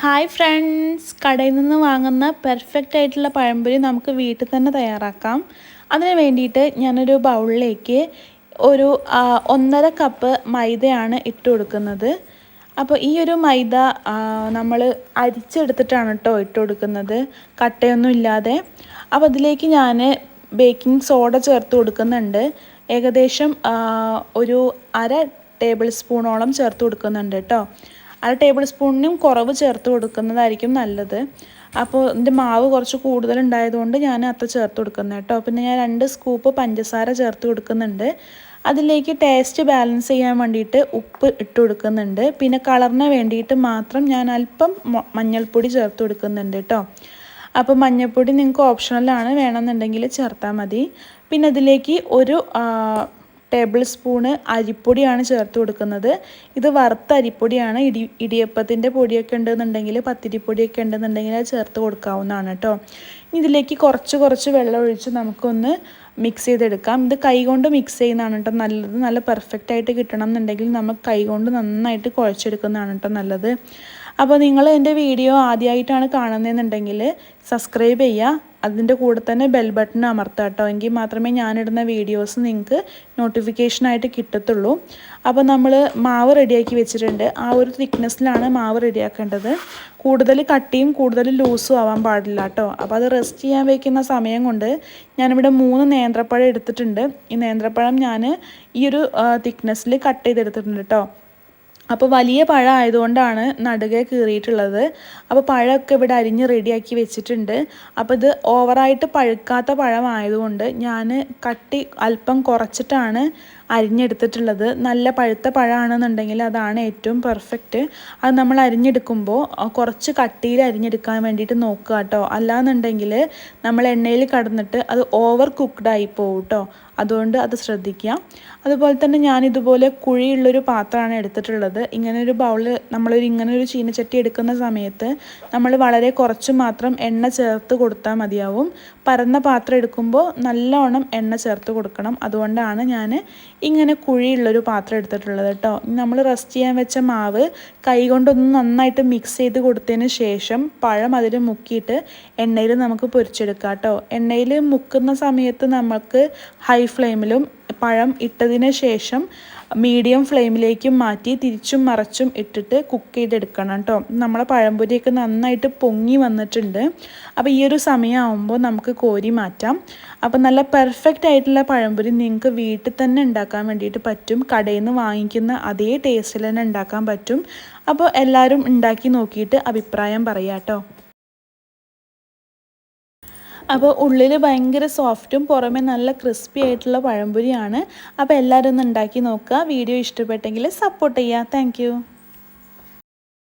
Hi friends, കടയിൽ നിന്ന് വാങ്ങുന്ന പെർഫെക്റ്റ് ആയിട്ടുള്ള പഴംപൊരി നമുക്ക് വീട്ടിൽ തന്നെ തയ്യാറാക്കാം. അതിന് വേണ്ടിയിട്ട് ഞാനൊരു ബൗളിലേക്ക് ഒരു 1.5 കപ്പ് മൈദയാണ് ഇട്ട് കൊടുക്കുന്നത്. അപ്പോൾ ഈ ഒരു മൈദ നമ്മൾ അരിച്ചെടുത്തിട്ടാണ് കേട്ടോ ഇട്ട് കൊടുക്കുന്നത്, കട്ടയൊന്നും ഇല്ലാതെ. അപ്പോൾ അതിലേക്ക് ഞാൻ ബേക്കിംഗ് സോഡ ചേർത്ത് കൊടുക്കുന്നുണ്ട്. ഏകദേശം ഒരു 1/2 ടേബിൾ സ്പൂണോളം ചേർത്ത് കൊടുക്കുന്നുണ്ട് കേട്ടോ. 1/2 ടേബിൾ സ്പൂണിനും കുറവ് ചേർത്ത് കൊടുക്കുന്നതായിരിക്കും നല്ലത്. അപ്പോൾ ഇതിൻ്റെ മാവ് കുറച്ച് കൂടുതലുണ്ടായതുകൊണ്ട് ഞാൻ അത്ര ചേർത്ത് കൊടുക്കുന്നത് കേട്ടോ. പിന്നെ ഞാൻ 2 സ്കൂപ്പ് പഞ്ചസാര ചേർത്ത് കൊടുക്കുന്നുണ്ട്. അതിലേക്ക് ടേസ്റ്റ് ബാലൻസ് ചെയ്യാൻ വേണ്ടിയിട്ട് ഉപ്പ് ഇട്ട് കൊടുക്കുന്നുണ്ട്. പിന്നെ കളറിന് വേണ്ടിയിട്ട് മാത്രം ഞാൻ അല്പം മഞ്ഞൾപ്പൊടി ചേർത്ത് കൊടുക്കുന്നുണ്ട് കേട്ടോ. അപ്പോൾ മഞ്ഞൾപ്പൊടി നിങ്ങൾക്ക് ഓപ്ഷണലാണ്, വേണമെന്നുണ്ടെങ്കിൽ ചേർത്താൽ മതി. പിന്നെ അതിലേക്ക് ഒരു ടേബിൾ സ്പൂണ് അരിപ്പൊടിയാണ് ചേർത്ത് കൊടുക്കുന്നത്. ഇത് വറുത്ത അരിപ്പൊടിയാണ്. ഇടിയപ്പത്തിൻ്റെ പൊടിയൊക്കെ ഉണ്ടെന്നുണ്ടെങ്കിൽ, പത്തിരിപ്പൊടിയൊക്കെ ഉണ്ടെന്നുണ്ടെങ്കിൽ അത് ചേർത്ത് കൊടുക്കാവുന്നതാണ് കേട്ടോ. ഇതിലേക്ക് കുറച്ച് വെള്ളം ഒഴിച്ച് നമുക്കൊന്ന് മിക്സ് ചെയ്തെടുക്കാം. ഇത് കൈകൊണ്ട് മിക്സ് ചെയ്യുന്നതാണ് കേട്ടോ നല്ലത്. നല്ല പെർഫെക്റ്റ് ആയിട്ട് കിട്ടണം എന്നുണ്ടെങ്കിൽ നമുക്ക് കൈകൊണ്ട് നന്നായിട്ട് കുഴച്ചെടുക്കുന്നതാണ് കേട്ടോ നല്ലത്. അപ്പോൾ നിങ്ങൾ എൻ്റെ വീഡിയോ ആദ്യമായിട്ടാണ് കാണുന്നതെന്നുണ്ടെങ്കിൽ സബ്സ്ക്രൈബ് ചെയ്യുക. അതിൻ്റെ കൂടെ തന്നെ ബെൽ ബട്ടൺ അമർത്തുക കേട്ടോ. എങ്കിൽ മാത്രമേ ഞാനിടുന്ന വീഡിയോസ് നിങ്ങൾക്ക് നോട്ടിഫിക്കേഷനായിട്ട് കിട്ടത്തുള്ളൂ. അപ്പോൾ നമ്മൾ മാവ് റെഡിയാക്കി വെച്ചിട്ടുണ്ട്. ആ ഒരു തിക്നെസ്സിലാണ് മാവ് റെഡിയാക്കേണ്ടത്. കൂടുതൽ കട്ടിയും കൂടുതൽ ലൂസും ആവാൻ പാടില്ല കേട്ടോ. അപ്പോൾ അത് റെസ്റ്റ് ചെയ്യാൻ വയ്ക്കുന്ന സമയം കൊണ്ട് ഞാനിവിടെ 3 നേന്ത്രപ്പഴം എടുത്തിട്ടുണ്ട്. ഈ നേന്ത്രപ്പഴം ഞാൻ ഈ ഒരു തിക്നെസ്സിൽ കട്ട് ചെയ്തെടുത്തിട്ടുണ്ട് കേട്ടോ. അപ്പോൾ വലിയ പഴം ആയതുകൊണ്ടാണ് നടുകെ കീറിയിട്ടുള്ളത്. അപ്പോൾ പഴമൊക്കെ ഇവിടെ അരിഞ്ഞ് റെഡിയാക്കി വെച്ചിട്ടുണ്ട്. അപ്പോൾ ഇത് ഓവറായിട്ട് പഴുക്കാത്ത പഴമായതുകൊണ്ട് ഞാൻ കട്ടി അല്പം കുറച്ചിട്ടാണ് അരിഞ്ഞെടുത്തിട്ടുള്ളത്. നല്ല പഴുത്ത പഴമാണെന്നുണ്ടെങ്കിൽ അതാണ് ഏറ്റവും പെർഫെക്റ്റ്. അത് നമ്മൾ അരിഞ്ഞെടുക്കുമ്പോൾ കുറച്ച് കട്ടിയിൽ അരിഞ്ഞെടുക്കാൻ വേണ്ടിയിട്ട് നോക്കുക കേട്ടോ. അല്ലാന്നുണ്ടെങ്കിൽ നമ്മൾ എണ്ണയിൽ കടന്നിട്ട് അത് ഓവർ കുക്ക്ഡായി പോകും കേട്ടോ. അതുകൊണ്ട് അത് ശ്രദ്ധിക്കുക. അതുപോലെ തന്നെ ഞാനിതുപോലെ കുഴിയുള്ളൊരു പാത്രമാണ് എടുത്തിട്ടുള്ളത്. ഇങ്ങനൊരു ബൗള് ഇങ്ങനൊരു ചീനച്ചട്ടി എടുക്കുന്ന സമയത്ത് നമ്മൾ വളരെ കുറച്ച് മാത്രം എണ്ണ ചേർത്ത് കൊടുത്താൽ മതിയാവും. പരന്ന പാത്രം എടുക്കുമ്പോൾ നല്ലോണം എണ്ണ ചേർത്ത് കൊടുക്കണം. അതുകൊണ്ടാണ് ഞാൻ ഇങ്ങനെ കുഴിയുള്ളൊരു പാത്രം എടുത്തിട്ടുള്ളത് കേട്ടോ. നമ്മൾ റെസ്റ്റ് ചെയ്യാൻ വെച്ച മാവ് കൈകൊണ്ടൊന്ന് നന്നായിട്ട് മിക്സ് ചെയ്ത് കൊടുത്തതിന് ശേഷം പഴം അതിൽ മുക്കിയിട്ട് എണ്ണയിൽ നമുക്ക് പൊരിച്ചെടുക്കാം കേട്ടോ. എണ്ണയിൽ മുക്കുന്ന സമയത്ത് നമുക്ക് ഹൈ ഫ്ലെയിമിലും പഴം ഇട്ടതിന് ശേഷം മീഡിയം ഫ്ലെയിമിലേക്കും മാറ്റി തിരിച്ചും മറച്ചും ഇട്ടിട്ട് കുക്ക് ചെയ്തെടുക്കണം കേട്ടോ. നമ്മളെ പഴംപൊരിയൊക്കെ നന്നായിട്ട് പൊങ്ങി വന്നിട്ടുണ്ട്. അപ്പോൾ ഈ ഒരു സമയമാകുമ്പോൾ നമുക്ക് കോരി മാറ്റാം. അപ്പോൾ നല്ല പെർഫെക്റ്റ് ആയിട്ടുള്ള പഴംപൊരി നിങ്ങൾക്ക് വീട്ടിൽ തന്നെ ഉണ്ടാക്കാൻ വേണ്ടിയിട്ട് പറ്റും. കടയിൽ നിന്ന് വാങ്ങിക്കുന്ന അതേ ടേസ്റ്റിൽ തന്നെ ഉണ്ടാക്കാൻ പറ്റും. അപ്പോൾ എല്ലാവരും ഉണ്ടാക്കി നോക്കിയിട്ട് അഭിപ്രായം പറയാം കേട്ടോ. അപ്പോൾ ഉള്ളിൽ ഭയങ്കര സോഫ്റ്റും പുറമെ നല്ല ക്രിസ്പി ആയിട്ടുള്ള പഴംപൊരിയാണ്. അപ്പോൾ എല്ലാവരും ഒന്ന് ഉണ്ടാക്കി നോക്കുക. വീഡിയോ ഇഷ്ടപ്പെട്ടെങ്കിൽ സപ്പോർട്ട് ചെയ്യുക. താങ്ക്